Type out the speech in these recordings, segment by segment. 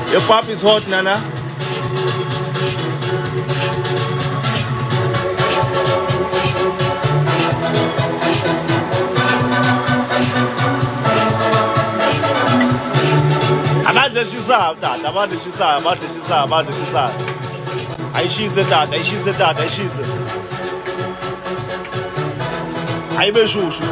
Your pop is hot, Nana. Abadeshisa. Ayishise tata. Ayibe shushu.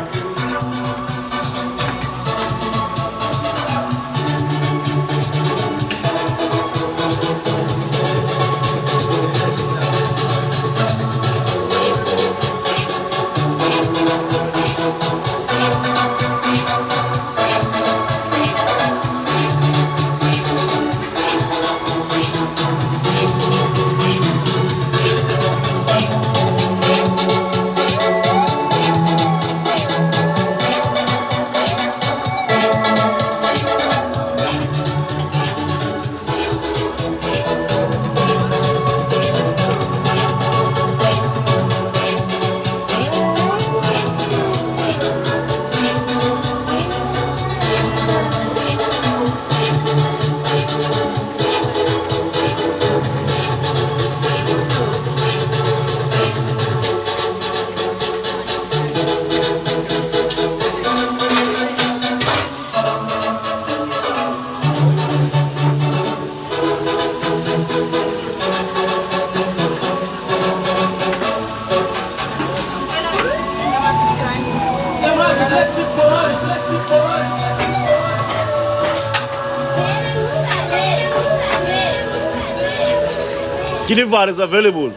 Delivery is available.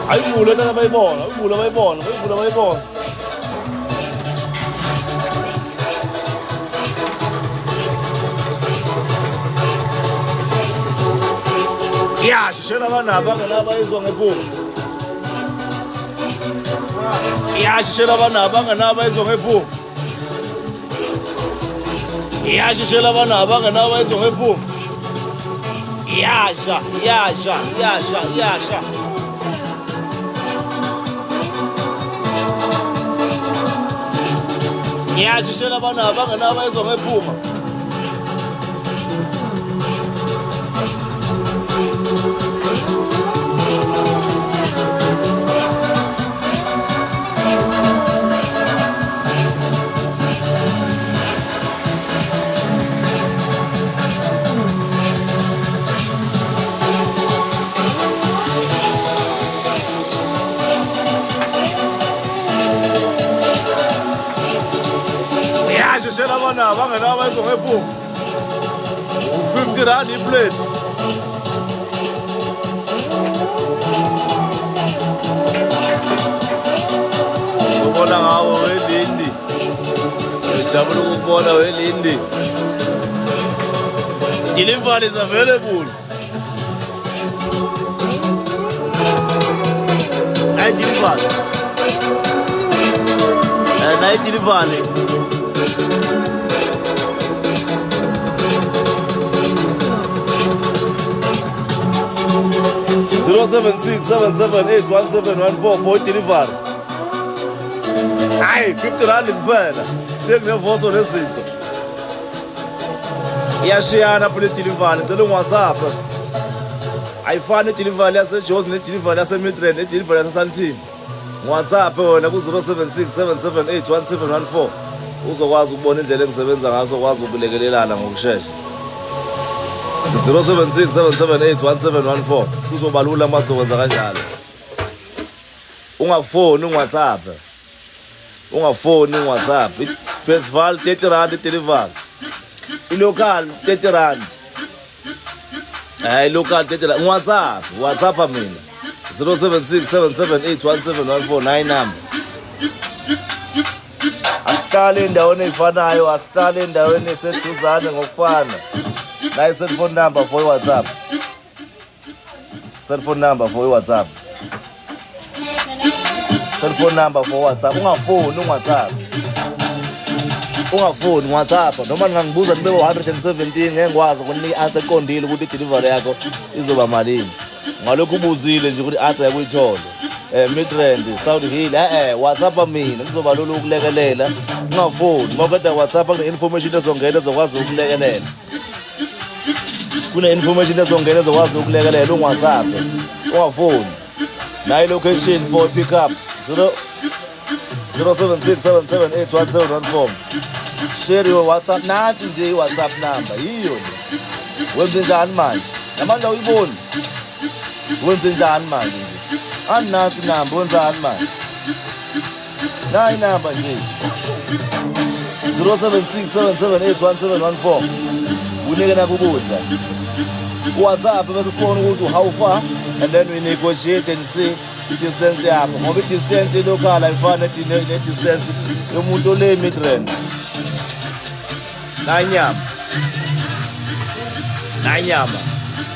Ai mula ta bay bon. Ya, shishela bana izwa ngephunga. Ya, shishela bana izwa ngephunga. Yashishela bana abanganawo izwe ngephunga. Yasha. Yashishela bana abanganawo izwe ngephunga. Shishela bana abanganawo izwe ngephunga. 50 rand iplate. Ubona ngawo welindi. Ejabula ukubona welindi. Delivery is available. Night delivery. 07677817144 for delivery. Hayi 50 rand kuphela. Steak nevoso nezinto. Iyashiyana phela delivery. Ngicela uWhatsApp. Ayifani delivery yase Jones ne delivery yase Midrand ne delivery yase Sandton. WhatsApp wena ku 07677817114 uzokwazi ukubona indlela engisebenza ngaso, ukwazi ukulekelelana ngokusheshsha. 07677817114 kuzobalula mazokwenza kanjalo. Ungafoni uWhatsApp. Festival 30 rand delivery. Local 30 rand. Local 30 rand. WhatsApp mina 07677817149 number. Asihlale endaweni efanayo, asihlale endaweni eseduzane ngokufana. Nayi cellphone number for WhatsApp. Cellphone number for WhatsApp. Ungafoni WhatsApp. Noma ngangibuza nibe 117 ngeke ngikwazi ukunika answer eqondile ukuthi delivery yakho izoba malini. ngalokhu ubuzile nje ukuthi athi ayakuyithola Midrand South Hill WhatsApp mina kuzobalula ukulekelela ungafoni ngoba WhatsApp kune information ezongena ezokwazi ukulekelela kune information ezongena ezokwazi ukulekelela WhatsApp ungafoni nayi location for pick up 0767781714 share your WhatsApp nathi nje WhatsApp number yiyo nje wenze njani manje namanje uyiboni wenze njani manje nje anathi number wenzani manje nayi number nje 0767781714 unike nakukudla WhatsApp bese sibona ukuthi how far and then we negotiate and see distance yakho ngoba distance local ayifani ne distance yomuntu ole Midrand nanyama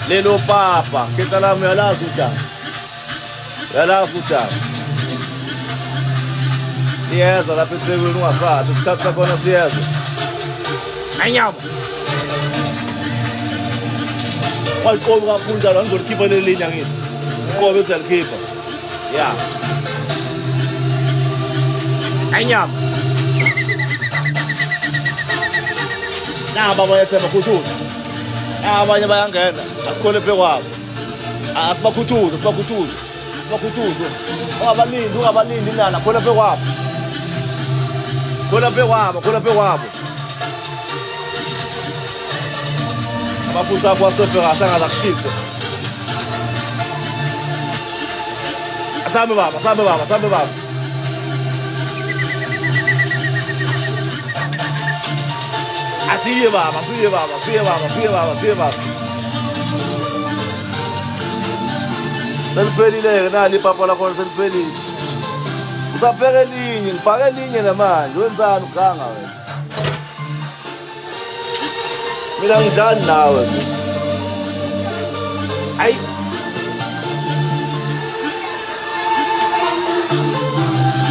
lelo papa ketalami yalazi utjani niyeza lapha eThekwini ungasabi isikhathi sakhona siyeza nanyama waliqobi kakhulu njalo angizolikhipha leli linya ngithi uqobe uzalikhipha ya nanyama naba bayasema khuthuza abanye bayangena asikhole phe kwabo asibakhuthuze ungabalindi nana khona phe kwabo amaphuzu akho asefe kahle angazakushise asambe baba asiye baba seliphelile-ke nali ipapa lakhona seliphelile usapheke elinye ngibhake elinye namanje wenzani uganga wena mina ngidlani nawe hayi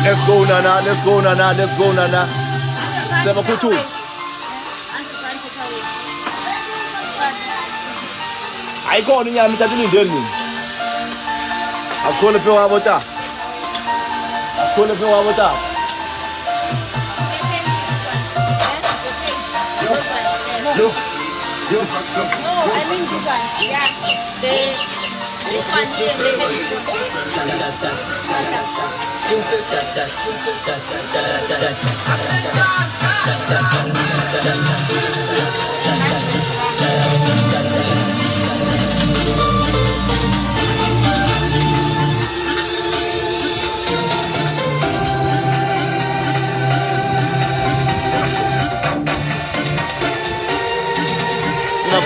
let's go nana sebakhuthuza ayikona inyama ithatha ilindeni mina asikhole phe wabo ta No, I mean this one, yeah. This one here,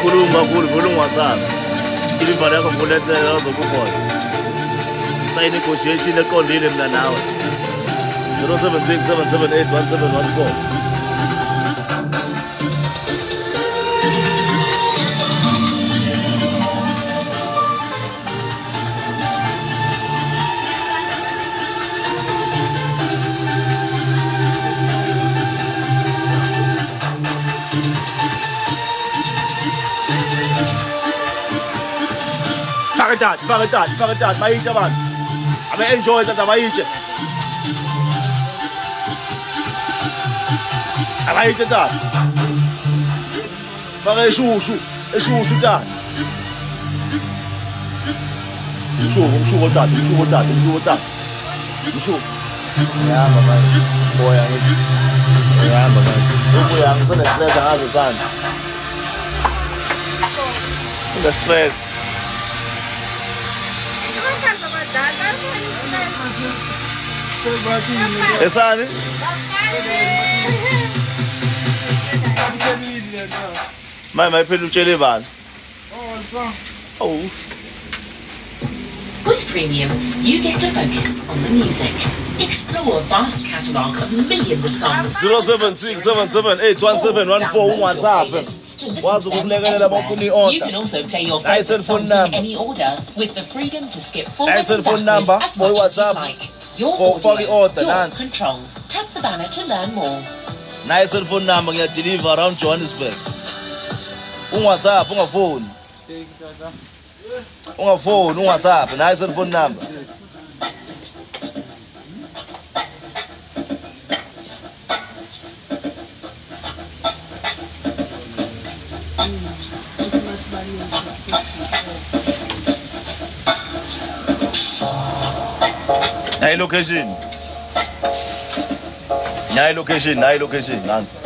Khuluma WhatsApp ilivalo yakho ngulethela uzokukhona sign negotiation eqondile mina nawe 0767781714 Faka idatha bayitshe abantu abe-enjoy tata bayitshe tata faka eshushu tata umshuko tata yahamba manje boya ngithi yahamba manje ubuya ngisenestress angazi sani stress esani mayiphela utshele bani With Premium, you get to focus on the music. Explore a vast catalogue of millions of songs. 0767781714 WhatsApp. You can also play your favorite songs in any order with the freedom to skip forward and backward as much as you like. Your audio, your control. Tap the banner to learn more. Nice cell phone number ngiyadeliver around Johannesburg. WhatsApp ungafoni. ungafoni ungathapi nayo cellphone number. Nayi location. Nayi location, nayi location, nansi.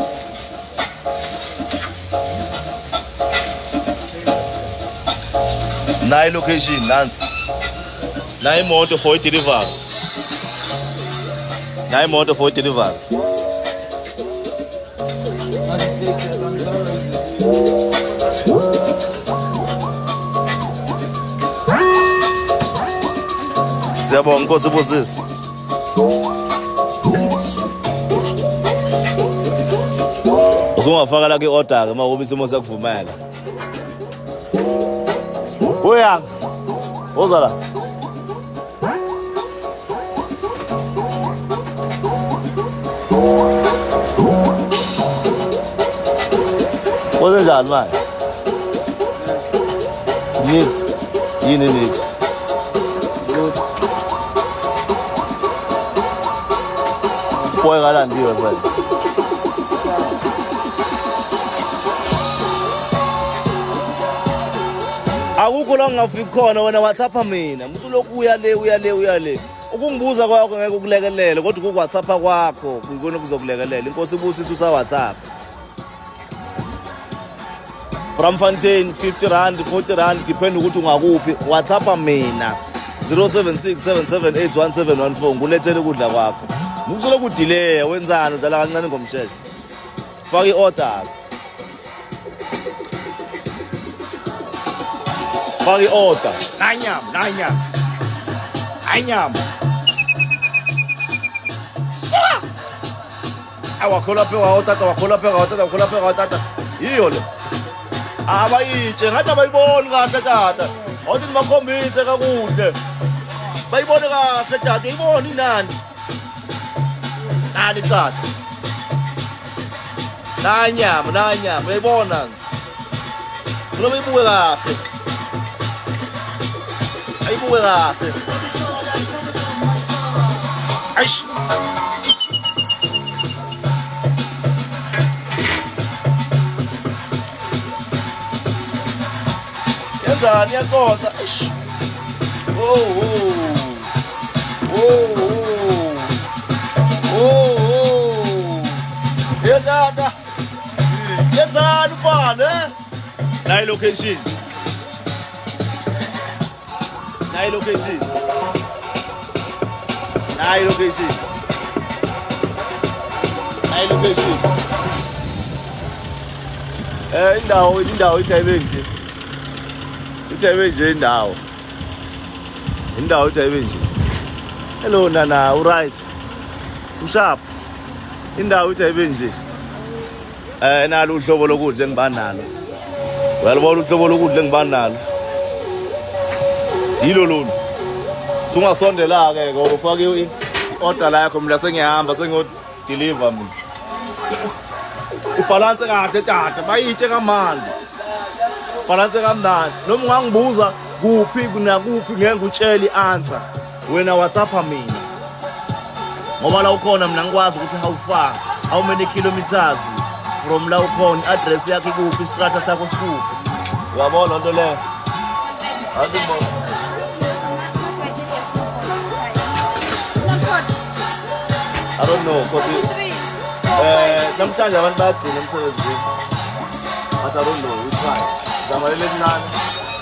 Nayi location, nansi. Nayi imoto for delivery. Nayi imoto for delivery. Siyabonga Nkosi Busisi. Uzungafaka la ke-order ke uma isimo sakuvumela. Uyang. Oza la. Kwenzenjani manje? Nix. Yini nix? Boy kalandiwe phela. Akukho la ngafika khona wena WhatsApp mina. Musuloku uya le. Ukungibuza kwakho ngeke ukulekelele kodwa ku WhatsApp kwakho kuyikona kuzokulekelela. Inkosi Busisi usa WhatsApp. Bramfontein 50 rand 40 rand depend ukuthi ungakuphi. WhatsApp mina 0767781714 ngulethele ukudla kwakho. Musuloku delay wenzani udlala kancane ngomsheshe. Faka i-order. Faka i-order. Nanyama. Awakhola pheka watata. Iyo le. Abayitshe ngathi abayiboni kahle tata. Awuthi makhombise kakuhle. Bayibone kahle tata, uyibona inani. Nani tata. Nanyama, uyibona. Noma ibuke kahle. Ayibuke kahle. Aish. Yenzani yakhonza. Aish. Oh. Yezada. Yenzani mfana, Nayi location. Indawo ithayibhe nje. Indawo ithayibhe nje. Hello nana, right. Usharp. Indawo ithayibhe nje. Nalo uhlobo lokudla engibanalo. Uyalibona uhlobo lokudla engibanalo. Yilo lona. Sungasondela ke ufake i-order la yakho mina sengihamba sengiyo-deliver mina. Ibalance kahle tata, bayitshe kamandi. Balance kamnandi. Noma ungangibuza kuphi nakuphi ngeke ngutshele i-answer. Wena WhatsApp mina. Ngoba la ukhona mina ngikwazi ukuthi how many kilometers from la ukhona, address yakho ikuphi, istrata sakho sikuphi. Uyabona lonto le? I don't know, because namhlanje abantu bayagcina emsebenzini. But I don't know, we try. Zamalele mnani,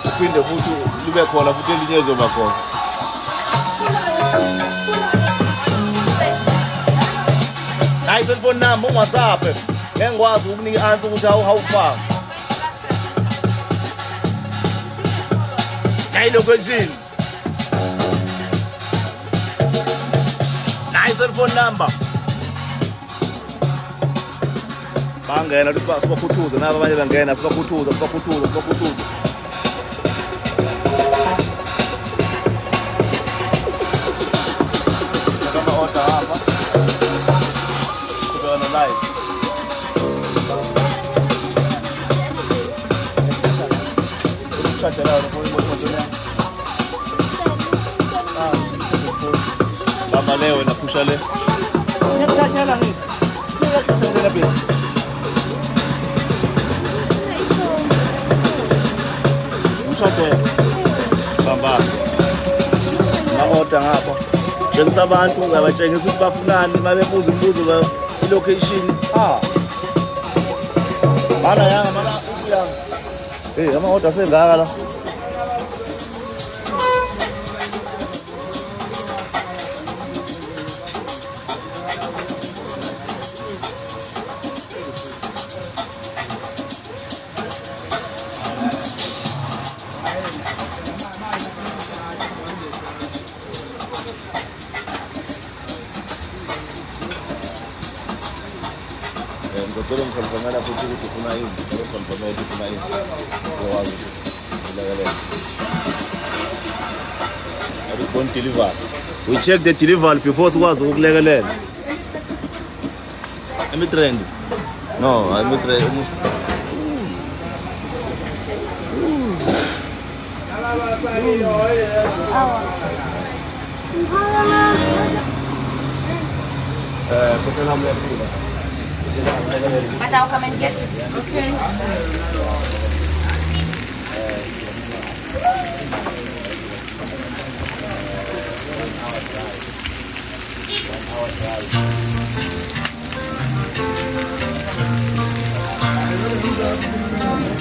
uphinde futhi libe khona futhi elinye ezoba khona. Nayi cellphone number WhatsApp. Ngeke ngikwazi ukunika i-answer ukuthi how far. Nayi location. Nayi cellphone number. Bangena sibakhuthuze nabo abanye bangena sibakhuthuze. Kama order hapa. Kuona live. Chacha lao kwa Pusha le. Ngiyakuthathela ngithi. Ngiyakuthathela phela. Ushade. Bamba. Ma-order ngapha. Tshengisa abantu ngabatshengisa ukuthi bafunani mabebuza imibuzo ilocation. Mana yanga mana uyanga. Hey, ama-order sengaka la. Ngicela ngikhonfirmela futhi ukuthi ufuna yini. Ngikhonfirmela ukuthi ufuna yini. Ngokwazi ukuthi ulekelele. Don't deliver. We check the delivery before sikwazi ukulekelela. Emitrend. No, emitrend. Put it on the floor. But I'll come and get it. Okay.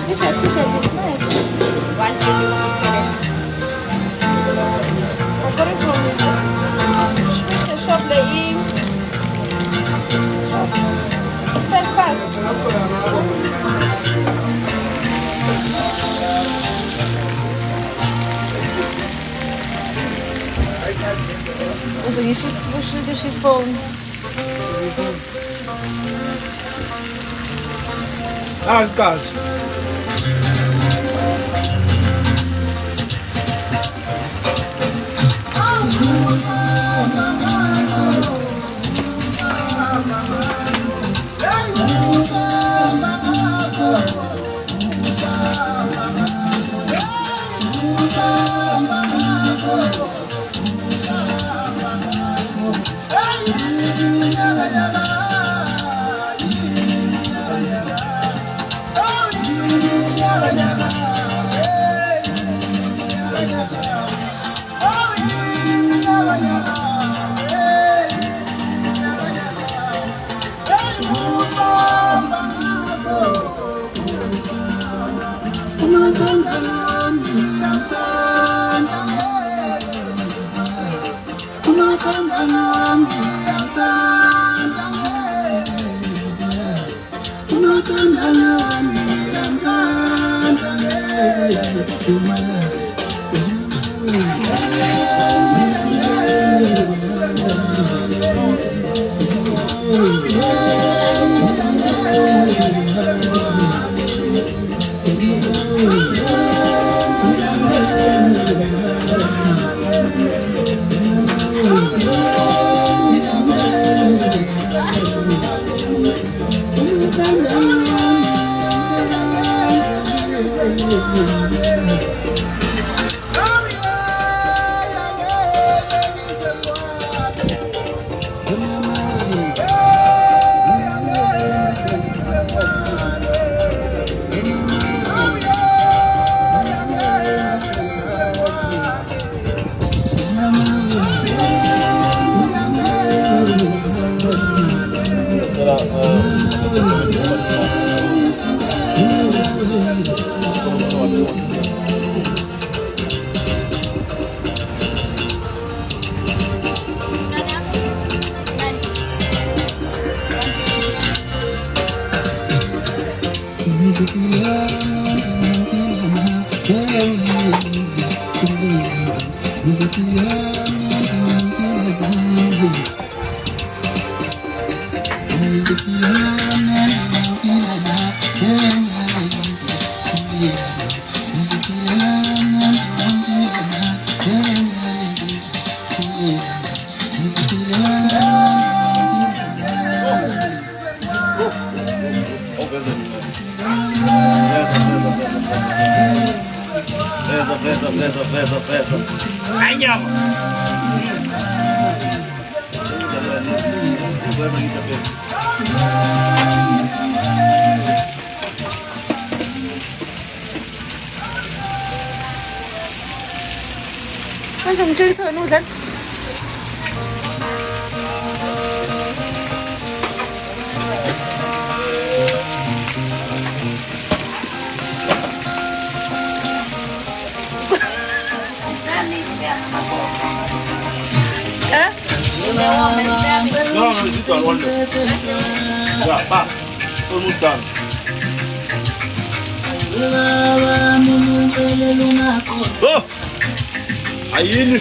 This t-shirt is nice. 1 kg. I got it from the shop laying. Sell fast. Also the chiffon. Gosh. Presa. Ai, nyama. Con dùng trên sợi nuôi dẫn. No, this one won't do. Yeah, back. Almost done. Oh! Ayun!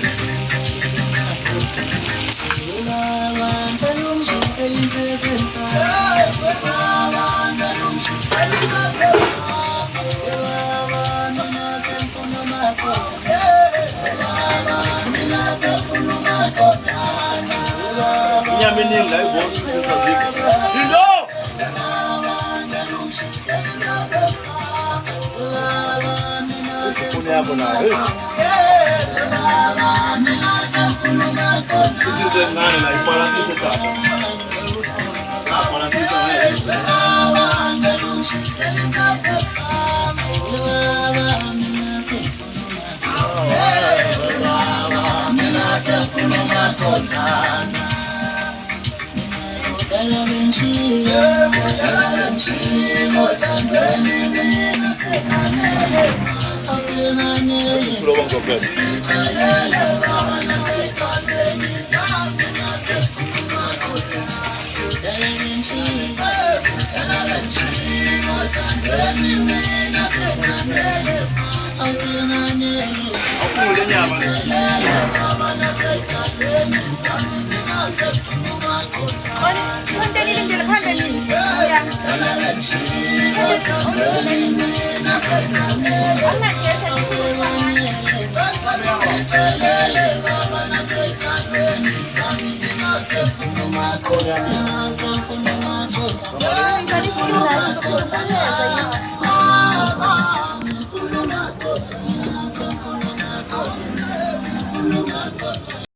Meaning like what you know. Punya apa nak? This is the nine like parati suka. Parati Pulau Bangkok. Con tên đi đừng để là phan về mình. Ôi à.